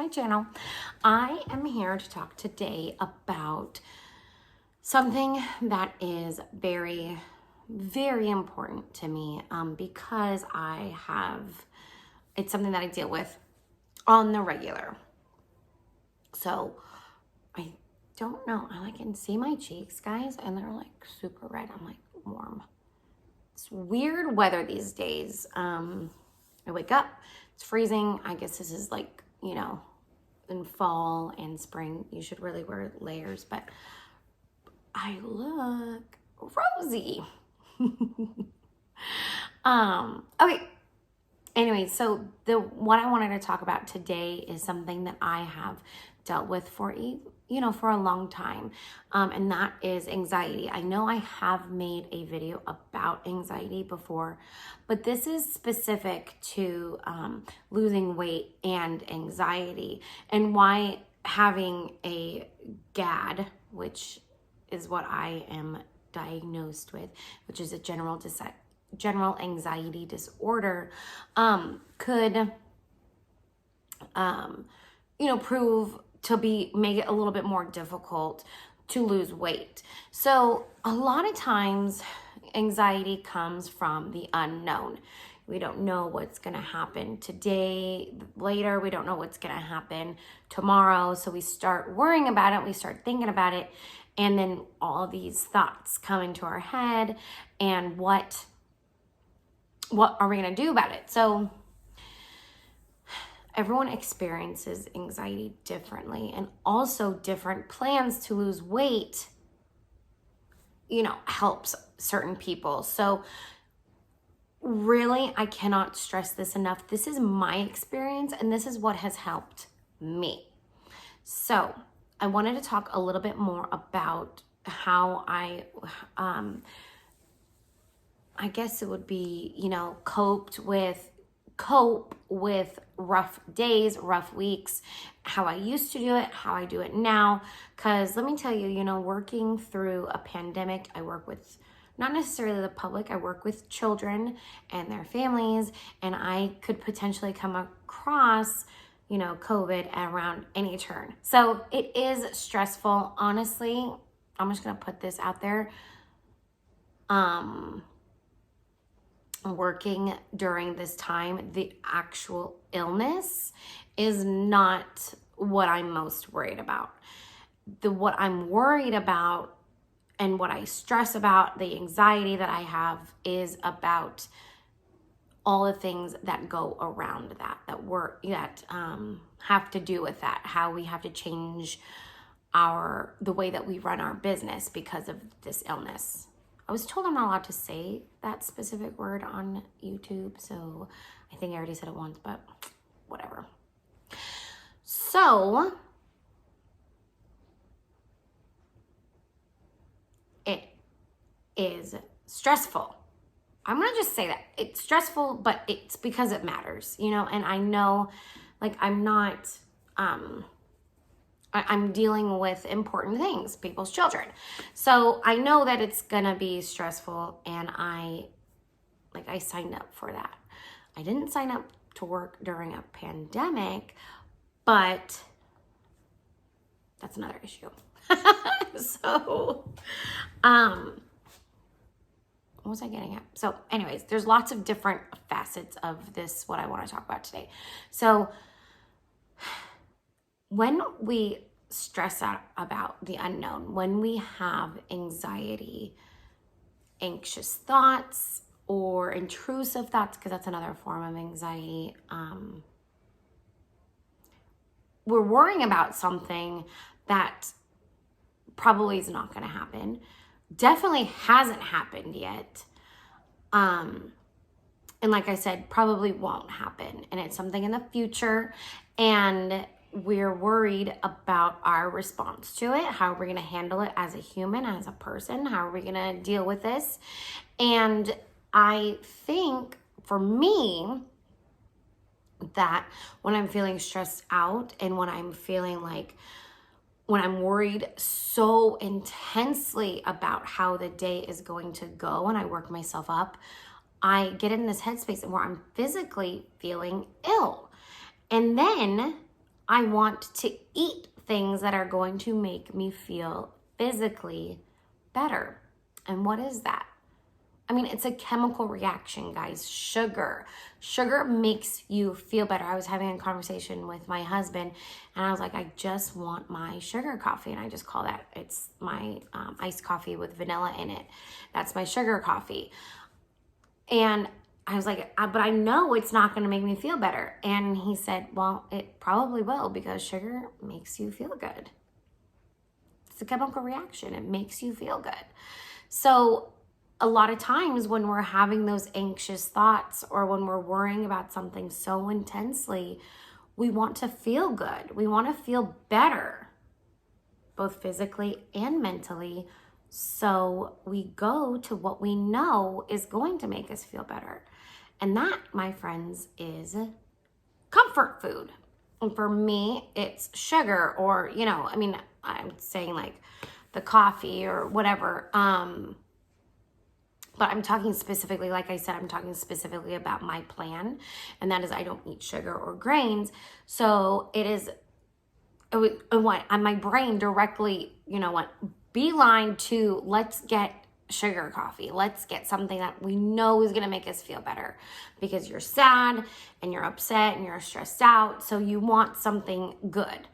my channel. I am here to talk today about something that is very, very important to me because it's something that I deal with on the regular. So I don't know, I can see my cheeks, guys, and they're like super red. I'm like warm. It's weird weather these days. I wake up, it's freezing. I guess this is in fall and spring, you should really wear layers, but I look rosy. Okay. Anyway, so what I wanted to talk about today is something that I have dealt with for a long time, and that is anxiety. I know I have made a video about anxiety before, but this is specific to losing weight and anxiety, and why having a GAD, which is what I am diagnosed with, which is a general anxiety disorder, could prove to make it a little bit more difficult to lose weight. So a lot of times anxiety comes from the unknown. We don't know what's going to happen today, later. We don't know what's going to happen tomorrow. So we start worrying about it. We start thinking about it. And then all these thoughts come into our head. And what are we going to do about it? So everyone experiences anxiety differently, and also different plans to lose weight, helps certain people. So really, I cannot stress this enough. This is my experience, and this is what has helped me. So I wanted to talk a little bit more about how I guess it would be, cope with rough days, rough weeks, how I used to do it, how I do it now. Because let me tell you, working through a pandemic, I work with not necessarily the public, I work with children and their families, and I could potentially come across, COVID around any turn. So it is stressful. Honestly, I'm just going to put this out there. Working during this time, the actual illness is not what I'm most worried about. What I'm worried about and what I stress about, the anxiety that I have, is about all the things that go around that have to do with that, how we have to change the way that we run our business because of this illness. I was told I'm not allowed to say that specific word on YouTube, so I think I already said it once, but whatever. So it is stressful. I'm going to just say that. It's stressful, but it's because it matters, and I know, I'm not... I'm dealing with important things, people's children. So I know that it's gonna be stressful, and I signed up for that. I didn't sign up to work during a pandemic, but that's another issue. So, what was I getting at? So anyways, there's lots of different facets of this, what I want to talk about today. So when we stress out about the unknown, when we have anxiety, anxious thoughts, or intrusive thoughts, because that's another form of anxiety, we're worrying about something that probably is not going to happen, definitely hasn't happened yet, and like I said, probably won't happen, and it's something in the future, and we're worried about our response to it. How are we going to handle it as a human, as a person? How are we going to deal with this? And I think for me, that when I'm feeling stressed out, and when I'm feeling when I'm worried so intensely about how the day is going to go, and I work myself up, I get in this headspace where I'm physically feeling ill. And then I want to eat things that are going to make me feel physically better. And what is that? I mean, it's a chemical reaction, guys. Sugar. Sugar makes you feel better. I was having a conversation with my husband, and I was like, I just want my sugar coffee. And I just call that, it's my iced coffee with vanilla in it. That's my sugar coffee. And I was like, but I know it's not going to make me feel better. And he said, well, it probably will, because sugar makes you feel good. It's a chemical reaction. It makes you feel good. So a lot of times when we're having those anxious thoughts, or when we're worrying about something so intensely, we want to feel good. We want to feel better, both physically and mentally. So we go to what we know is going to make us feel better. And that, my friends, is comfort food. And for me, it's sugar, or, you know, I mean, I'm saying like the coffee or whatever. But I'm talking specifically, like I said, I'm talking specifically about my plan. And that is, I don't eat sugar or grains. So my brain directly, you know what, beeline to, let's get sugar coffee. Let's get something that we know is going to make us feel better, because you're sad and you're upset and you're stressed out. So you want something good.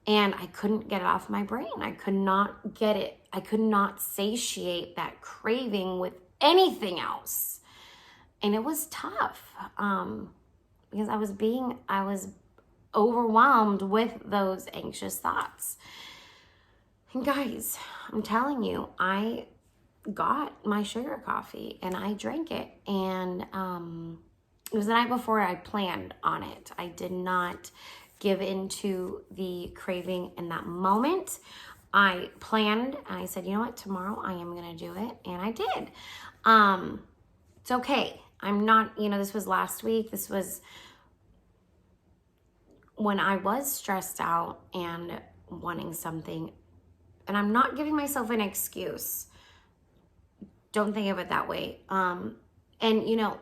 And I couldn't get it off my brain. I could not get it. I could not satiate that craving with anything else. And it was tough, because I was overwhelmed with those anxious thoughts. And guys, I'm telling you, I got my sugar coffee and I drank it. And it was the night before I planned on it. I did not give into the craving in that moment. I planned and I said, you know what, tomorrow I am going to do it. And I did. It's okay. I'm not, you know, this was last week. This was when I was stressed out and wanting something. And I'm not giving myself an excuse. Don't think of it that way. And, you know,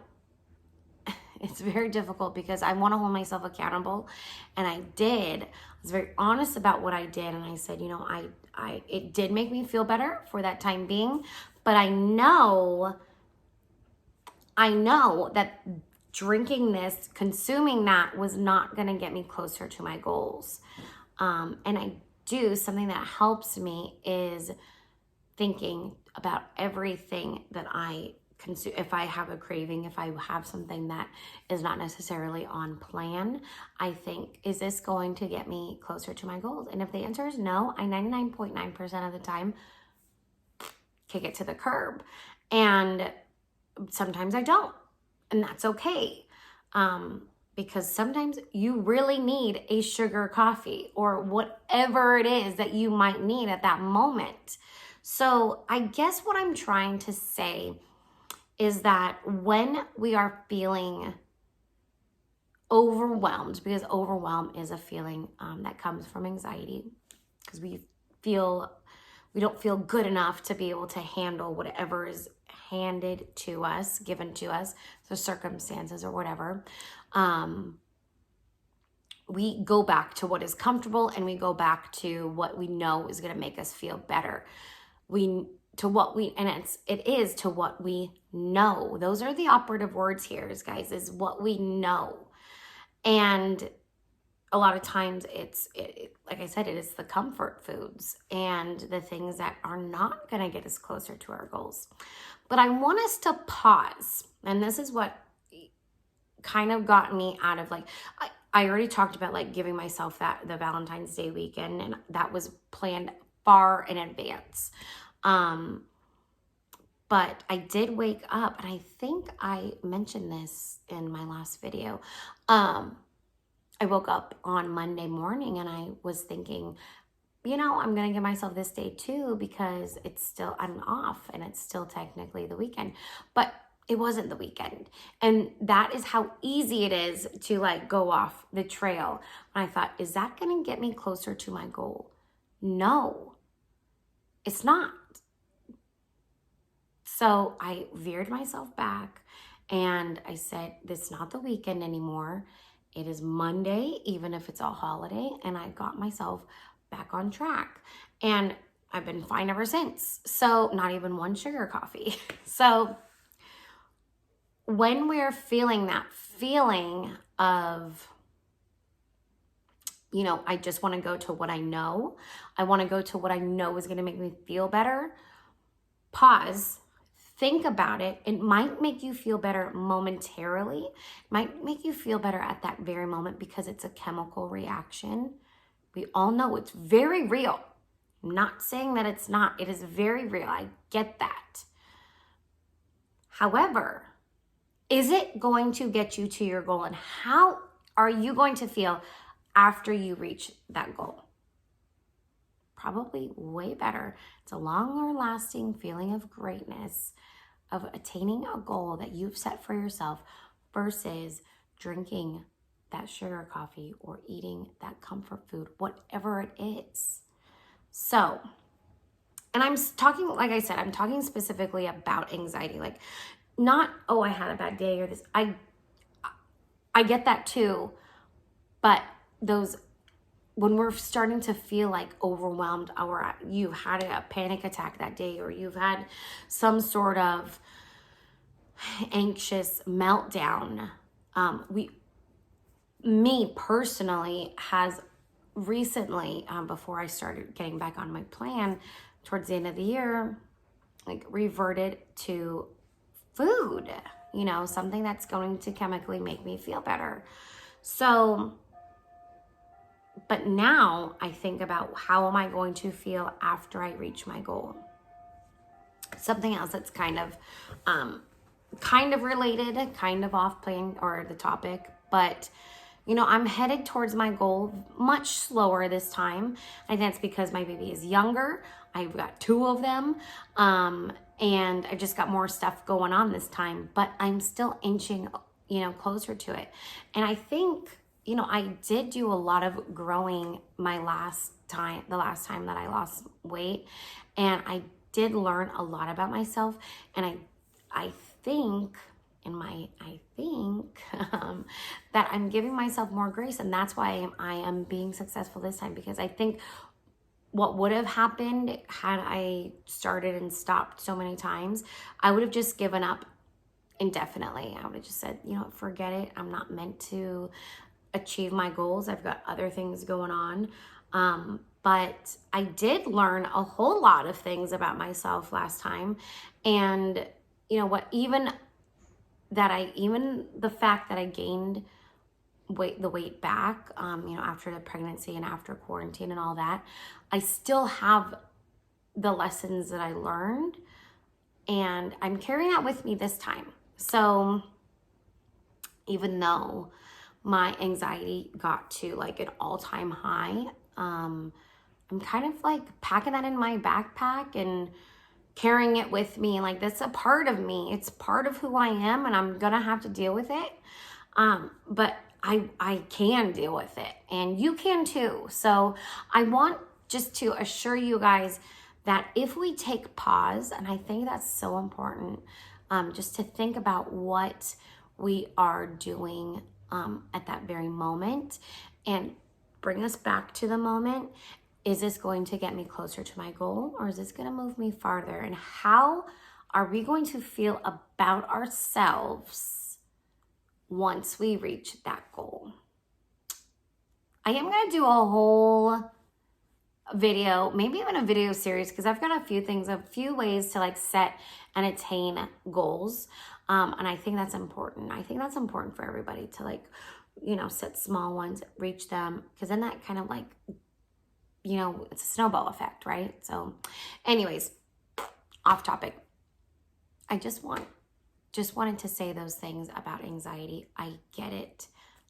it's very difficult because I want to hold myself accountable. And I did. I was very honest about what I did. And I said, you know, it did make me feel better for that time being. But I know that drinking this, consuming that, was not going to get me closer to my goals. And I do, something that helps me is thinking about everything that I consume. If I have a craving, if I have something that is not necessarily on plan, I think, is this going to get me closer to my goals? And if the answer is no, I 99.9% of the time kick it to the curb. And sometimes I don't. And that's okay. Because sometimes you really need a sugar coffee or whatever it is that you might need at that moment. So I guess what I'm trying to say is that when we are feeling overwhelmed, because overwhelm is a feeling that comes from anxiety, because we don't feel good enough to be able to handle whatever is handed to us, given to us, the circumstances or whatever. We go back to what is comfortable, and we go back to what we know is going to make us feel better. It is to what we know. Those are the operative words here, guys, is what we know. And a lot of times like I said, it is the comfort foods and the things that are not going to get us closer to our goals. But I want us to pause. And this is what kind of got me out of, like, I already talked about, like, giving myself the Valentine's Day weekend, and that was planned far in advance. But I did wake up, and I think I mentioned this in my last video. I woke up on Monday morning and I was thinking, you know, I'm going to give myself this day too, because I'm off and it's still technically the weekend, but it wasn't the weekend. And that is how easy it is to, like, go off the trail. And I thought, is that going to get me closer to my goal? No, it's not. So I veered myself back and I said, this is not the weekend anymore. It is Monday, even if it's a holiday, and I got myself back on track. And I've been fine ever since. So not even one sugar coffee. So when we're feeling that feeling of, you know, I just want to go to what I know. I want to go to what I know is going to make me feel better. Pause. Think about it. It might make you feel better momentarily. It might make you feel better at that very moment because it's a chemical reaction. We all know it's very real. I'm not saying that it's not. It is very real. I get that. However, is it going to get you to your goal? And how are you going to feel after you reach that goal? Probably way better. It's a longer lasting feeling of greatness, of attaining a goal that you've set for yourself versus drinking that sugar coffee or eating that comfort food, whatever it is. So, and I'm talking, like I said, I'm talking specifically about anxiety, like not, oh, I had a bad day or this. I get that too, but those, when we're starting to feel like overwhelmed, or you've had a panic attack that day, or you've had some sort of anxious meltdown, me personally has recently, before I started getting back on my plan towards the end of the year, like reverted to food, you know, something that's going to chemically make me feel better. So, but now I think about how am I going to feel after I reach my goal? Something else that's kind of related, kind of off plan or the topic, but you know, I'm headed towards my goal much slower this time. I think that's because my baby is younger. I've got 2 of them. And I just got more stuff going on this time, but I'm still inching, you know, closer to it. And I think, you know, I did do a lot of growing the last time that I lost weight. And I did learn a lot about myself. And I think that I'm giving myself more grace, and that's why I am being successful this time, because I think what would have happened had I started and stopped so many times, I would have just given up indefinitely. I would have just said, you know, forget it. I'm not meant to achieve my goals. I've got other things going on. But I did learn a whole lot of things about myself last time. And you know what, even the fact that I gained the weight back, you know, after the pregnancy and after quarantine and all that, I still have the lessons that I learned, and I'm carrying that with me this time. So even though my anxiety got to like an all-time high, I'm kind of like packing that in my backpack and carrying it with me. Like, that's a part of me. It's part of who I am, and I'm gonna have to deal with it. But I can deal with it, and you can too. So I want just to assure you guys that if we take pause, and I think that's so important, just to think about what we are doing at that very moment and bring us back to the moment. Is this going to get me closer to my goal, or is this going to move me farther? And how are we going to feel about ourselves once we reach that goal? I am going to do a whole video, maybe even a video series, because I've got a few ways to like set and attain goals. And I think that's important. I think that's important for everybody to like, you know, set small ones, reach them, because then that kind of like, you know, it's a snowball effect, right? So anyways, off topic. I just wanted to say those things about anxiety. I get it.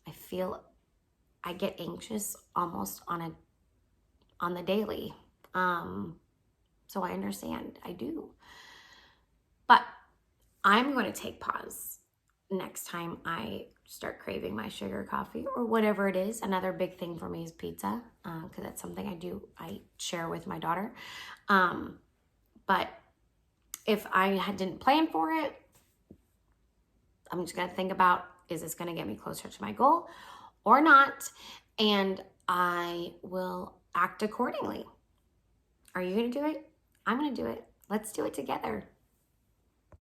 I get anxious almost on the daily. So I understand. I do. But I'm going to take pause next time I start craving my sugar coffee or whatever it is. Another big thing for me is pizza, because that's something I share with my daughter. But if I didn't plan for it, I'm just going to think about, is this going to get me closer to my goal, or not, and I will act accordingly. Are you going to do it? I'm going to do it. Let's do it together.